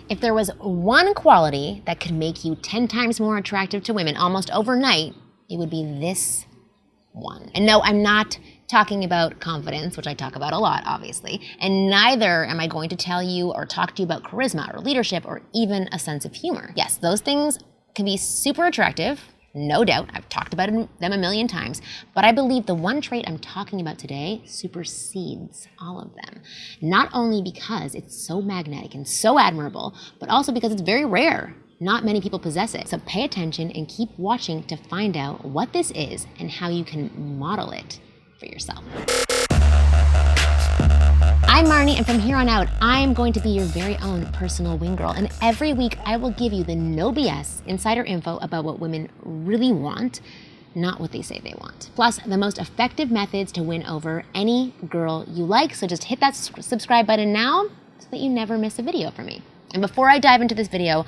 If there was one quality that could make you 10 times more attractive to women almost overnight, it would be this one. And no, I'm not talking about confidence, which I talk about a lot, obviously, and neither am I going to tell you or talk to you about charisma or leadership or even a sense of humor. Yes, those things can be super attractive, no doubt. I've talked about them a million times, but I believe the one trait I'm talking about today supersedes all of them. Not only because it's so magnetic and so admirable, but also because it's very rare. Not many people possess it. So pay attention and keep watching to find out what this is and how you can model it for yourself. I'm Marni, and from here on out, I'm going to be your very own personal wing girl. And every week, I will give you the no BS insider info about what women really want, not what they say they want. Plus, the most effective methods to win over any girl you like. So just hit that subscribe button now so that you never miss a video from me. And before I dive into this video,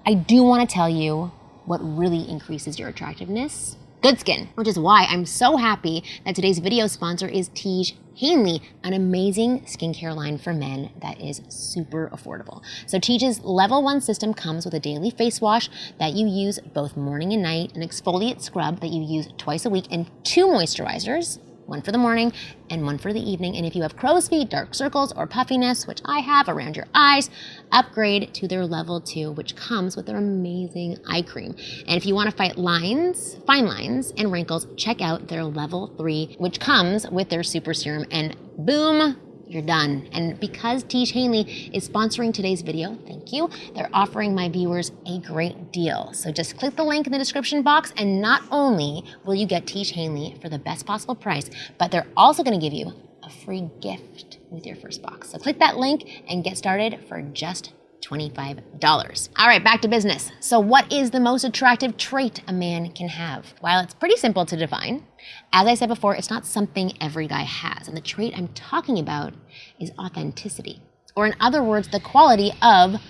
I do want to tell you what really increases your attractiveness. Good skin, which is why I'm so happy that today's video sponsor is Tiege Hanley, an amazing skincare line for men that is super affordable. So Tiege's level 1 system comes with a daily face wash that you use both morning and night, an exfoliate scrub that you use twice a week, and 2 moisturizers, one for the morning and one for the evening. And if you have crow's feet, dark circles, or puffiness, which I have around your eyes, upgrade to their level 2, which comes with their amazing eye cream. And if you want to fight lines, fine lines, and wrinkles, check out their level 3, which comes with their super serum, and boom, you're done. And because Tiege Hanley is sponsoring today's video, thank you, they're offering my viewers a great deal. So just click the link in the description box, and not only will you get Tiege Hanley for the best possible price, but they're also gonna give you a free gift with your first box. So click that link and get started for just $25. All right, back to business. So what is the most attractive trait a man can have? While it's pretty simple to define, as I said before, it's not something every guy has. And the trait I'm talking about is authenticity. Or in other words, the quality of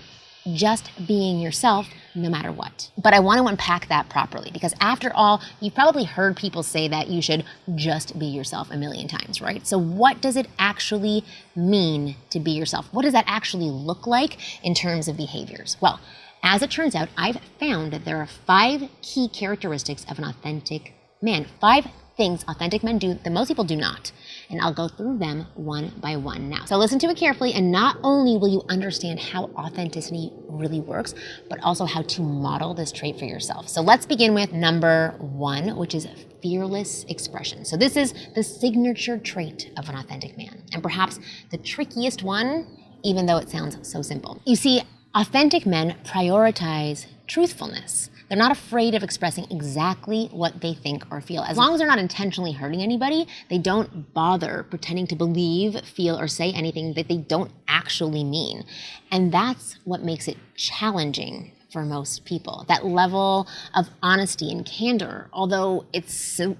just being yourself no matter what. But I want to unpack that properly, because after all, you've probably heard people say that you should just be yourself a million times, right? So what does it actually mean to be yourself? What does that actually look like in terms of behaviors? Well, as it turns out, I've found that there are 5 key characteristics of an authentic man. 5 things authentic men do that most people do not. And I'll go through them one by one now. So listen to it carefully, and not only will you understand how authenticity really works, but also how to model this trait for yourself. So let's begin with number 1, which is fearless expression. So this is the signature trait of an authentic man, and perhaps the trickiest one, even though it sounds so simple. You see, authentic men prioritize truthfulness. They're not afraid of expressing exactly what they think or feel. As long as they're not intentionally hurting anybody, they don't bother pretending to believe, feel, or say anything that they don't actually mean. And that's what makes it challenging for most people. That level of honesty and candor, although it's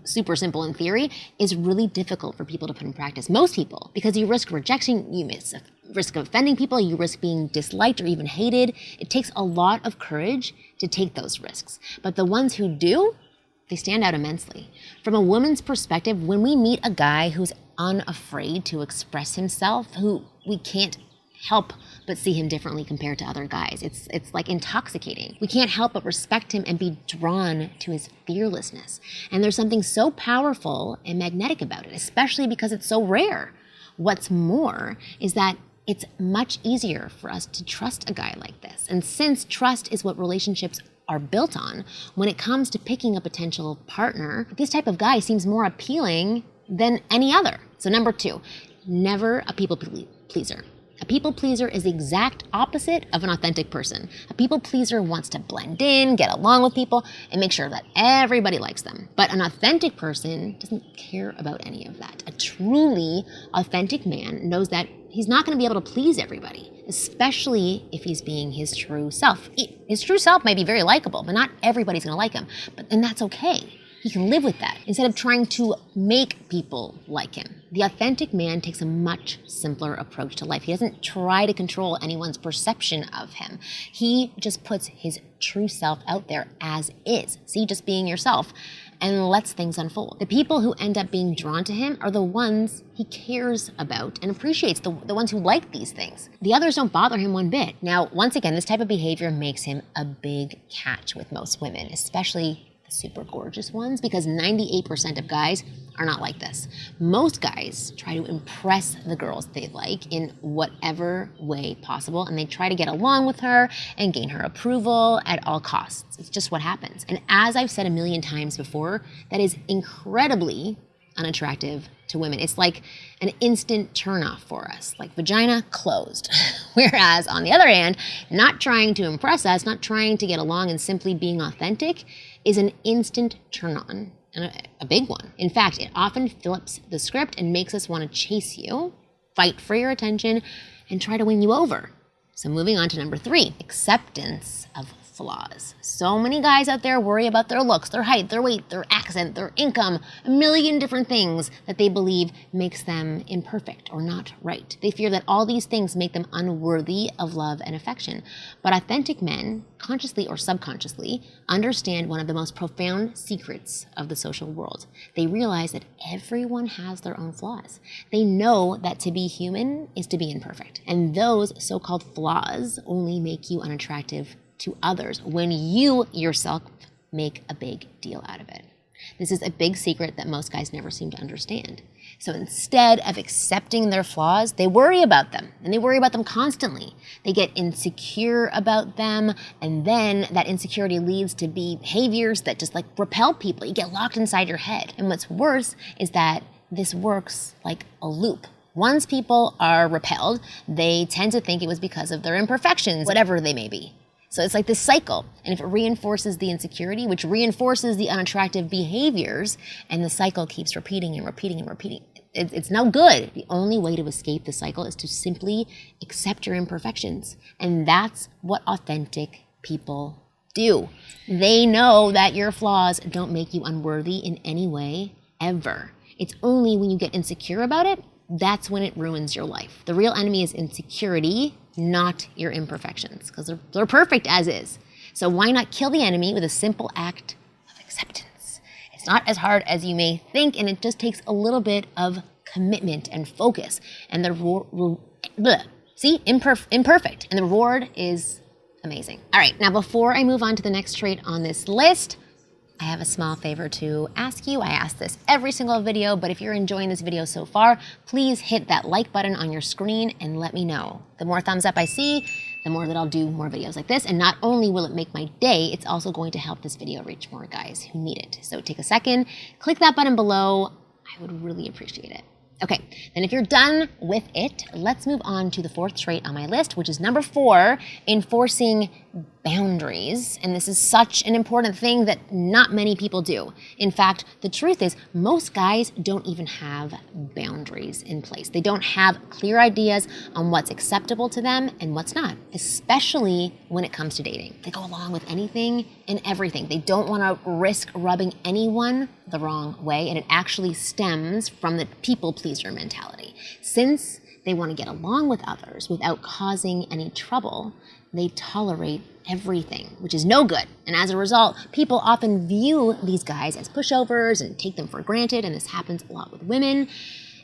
super simple in theory, is really difficult for people to put in practice. Most people, because you risk rejection, you risk offending people, you risk being disliked or even hated. It takes a lot of courage to take those risks. But the ones who do, they stand out immensely. From a woman's perspective, when we meet a guy who's unafraid to express himself, who we can't help but see him differently compared to other guys, it's like intoxicating. We can't help but respect him and be drawn to his fearlessness. And there's something so powerful and magnetic about it, especially because it's so rare. What's more is that it's much easier for us to trust a guy like this. And since trust is what relationships are built on, when it comes to picking a potential partner, this type of guy seems more appealing than any other. So number 2, never a people pleaser. A people pleaser is the exact opposite of an authentic person. A people pleaser wants to blend in, get along with people, and make sure that everybody likes them. But an authentic person doesn't care about any of that. A truly authentic man knows that he's not going to be able to please everybody, especially if he's being his true self. His true self might be very likable, but not everybody's going to like him. And that's okay. He can live with that instead of trying to make people like him. The authentic man takes a much simpler approach to life. He doesn't try to control anyone's perception of him. He just puts his true self out there as is. See, just being yourself, and lets things unfold. The people who end up being drawn to him are the ones he cares about and appreciates, the ones who like these things. The others don't bother him one bit. Now, once again, this type of behavior makes him a big catch with most women, especially the super gorgeous ones, because 98% of guys are not like this. Most guys try to impress the girls they like in whatever way possible, and they try to get along with her and gain her approval at all costs. It's just what happens. And as I've said a million times before, that is incredibly unattractive to women. It's like an instant turnoff for us, like vagina closed. Whereas on the other hand, not trying to impress us, not trying to get along and simply being authentic is an instant turn on, and a big one. In fact, it often flips the script and makes us want to chase you, fight for your attention, and try to win you over. So moving on to number 3, acceptance of flaws. So many guys out there worry about their looks, their height, their weight, their accent, their income, a million different things that they believe makes them imperfect or not right. They fear that all these things make them unworthy of love and affection. But authentic men, consciously or subconsciously, understand one of the most profound secrets of the social world. They realize that everyone has their own flaws. They know that to be human is to be imperfect. And those so-called flaws only make you unattractive to others when you yourself make a big deal out of it. This is a big secret that most guys never seem to understand. So instead of accepting their flaws, they worry about them, and they worry about them constantly. They get insecure about them, and then that insecurity leads to behaviors that just like repel people. You get locked inside your head. And what's worse is that this works like a loop. Once people are repelled, they tend to think it was because of their imperfections, whatever they may be. So it's like this cycle, and if it reinforces the insecurity, which reinforces the unattractive behaviors, and the cycle keeps repeating and repeating and repeating, it's no good. The only way to escape the cycle is to simply accept your imperfections, and that's what authentic people do. They know that your flaws don't make you unworthy in any way, ever. It's only when you get insecure about it, that's when it ruins your life. The real enemy is insecurity, not your imperfections, because they're perfect as is. So why not kill the enemy with a simple act of acceptance? It's not as hard as you may think, and it just takes a little bit of commitment and focus. And the imperfect, and the reward is amazing. All right, now before I move on to the next trait on this list, I have a small favor to ask you. I ask this every single video, but if you're enjoying this video so far, please hit that like button on your screen and let me know. The more thumbs up I see, the more that I'll do more videos like this. And not only will it make my day, it's also going to help this video reach more guys who need it. So take a second, click that button below. I would really appreciate it. Okay, then if you're done with it, let's move on to the 4th trait on my list, which is number 4, enforcing boundaries. And this is such an important thing that not many people do. In fact, the truth is most guys don't even have boundaries in place. They don't have clear ideas on what's acceptable to them and what's not, especially when it comes to dating. They go along with anything and everything. They don't want to risk rubbing anyone the wrong way, and it actually stems from the people pleaser mentality. Since they want to get along with others without causing any trouble, they tolerate everything, which is no good. And as a result, people often view these guys as pushovers and take them for granted, and this happens a lot with women.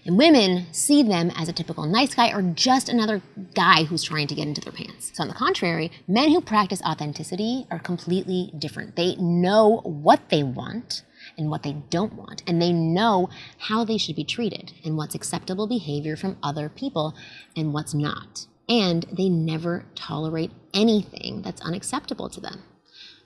And women see them as a typical nice guy or just another guy who's trying to get into their pants. So on the contrary, men who practice authenticity are completely different. They know what they want and what they don't want, and they know how they should be treated and what's acceptable behavior from other people and what's not. And they never tolerate anything that's unacceptable to them.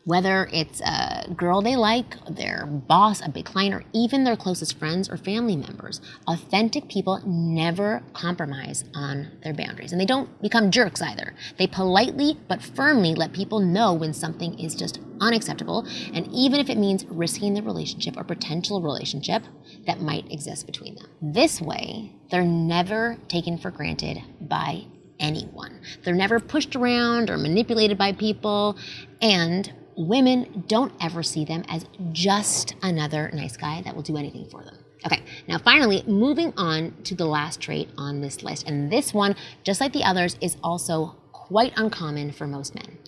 Whether it's a girl they like, their boss, a big client, or even their closest friends or family members, authentic people never compromise on their boundaries. And they don't become jerks either. They politely but firmly let people know when something is just unacceptable, and even if it means risking the relationship or potential relationship that might exist between them. This way, they're never taken for granted by anyone. They're never pushed around or manipulated by people, and women don't ever see them as just another nice guy that will do anything for them. Okay, now finally, moving on to the last trait on this list. And this one, just like the others, is also quite uncommon for most men.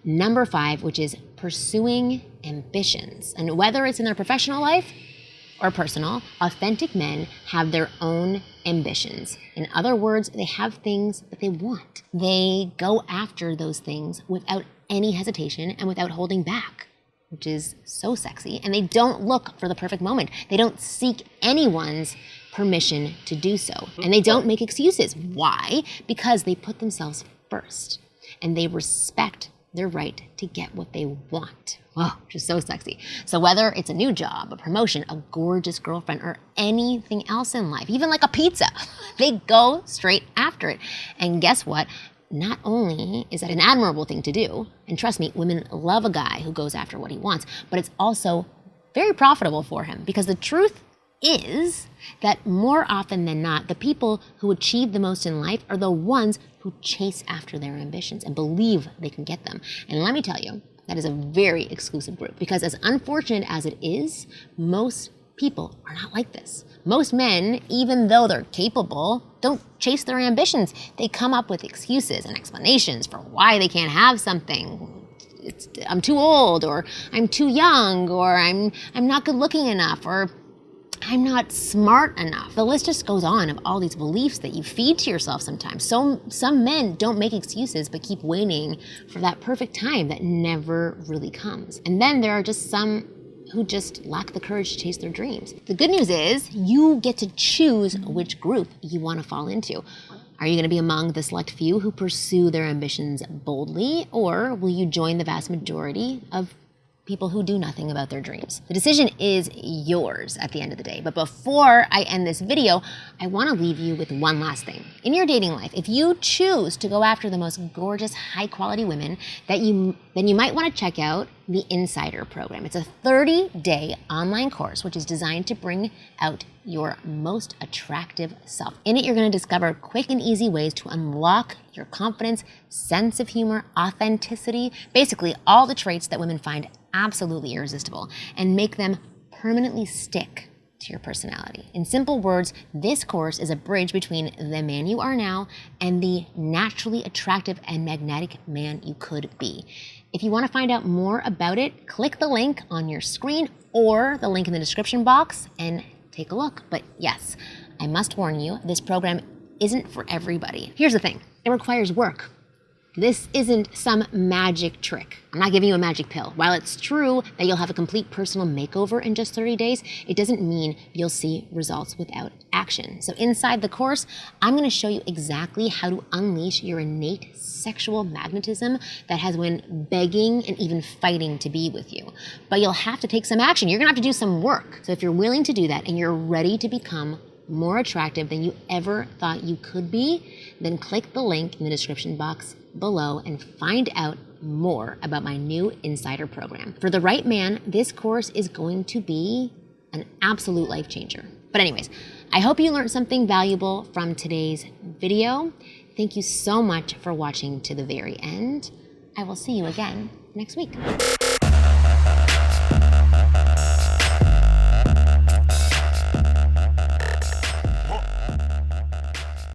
Number 5, which is pursuing ambitions. And whether it's in their professional life or personal, authentic men have their own ambitions. In other words, they have things that they want. They go after those things without any hesitation and without holding back, which is so sexy. And they don't look for the perfect moment. They don't seek anyone's permission to do so. And they don't make excuses. Why? Because they put themselves first and they respect their right to get what they want. Wow, which is so sexy. So whether it's a new job, a promotion, a gorgeous girlfriend, or anything else in life, even like a pizza, they go straight after it. And guess what? Not only is that an admirable thing to do, and trust me, women love a guy who goes after what he wants, but it's also very profitable for him, because the truth is that more often than not, the people who achieve the most in life are the ones who chase after their ambitions and believe they can get them. And let me tell you, that is a very exclusive group, because as unfortunate as it is, most people are not like this. Most men, even though they're capable, don't chase their ambitions. They come up with excuses and explanations for why they can't have something. I'm too old, or I'm too young, or I'm not good looking enough, or I'm not smart enough. The list just goes on of all these beliefs that you feed to yourself sometimes. So some men don't make excuses but keep waiting for that perfect time that never really comes. And then there are just some who just lack the courage to chase their dreams. The good news is you get to choose which group you want to fall into. Are you going to be among the select few who pursue their ambitions boldly, or will you join the vast majority of people who do nothing about their dreams? The decision is yours at the end of the day. But before I end this video, I want to leave you with one last thing. In your dating life, if you choose to go after the most gorgeous, high-quality women, then you might want to check out the Insider program. It's a 30-day online course which is designed to bring out your most attractive self. In it, you're going to discover quick and easy ways to unlock your confidence, sense of humor, authenticity, basically all the traits that women find absolutely irresistible, and make them permanently stick to your personality. In simple words, this course is a bridge between the man you are now and the naturally attractive and magnetic man you could be. If you want to find out more about it, click the link on your screen or the link in the description box and take a look. But yes, I must warn you, this program isn't for everybody. Here's the thing, it requires work. This isn't some magic trick. I'm not giving you a magic pill. While it's true that you'll have a complete personal makeover in just 30 days, it doesn't mean you'll see results without action. So inside the course, I'm going to show you exactly how to unleash your innate sexual magnetism that has women begging and even fighting to be with you. But you'll have to take some action. You're going to have to do some work. So if you're willing to do that and you're ready to become more attractive than you ever thought you could be, then click the link in the description box below and find out more about my new Insider program. For the right man, this course is going to be an absolute life changer. But anyways, I hope you learned something valuable from today's video. Thank you so much for watching to the very end. I will see you again next week.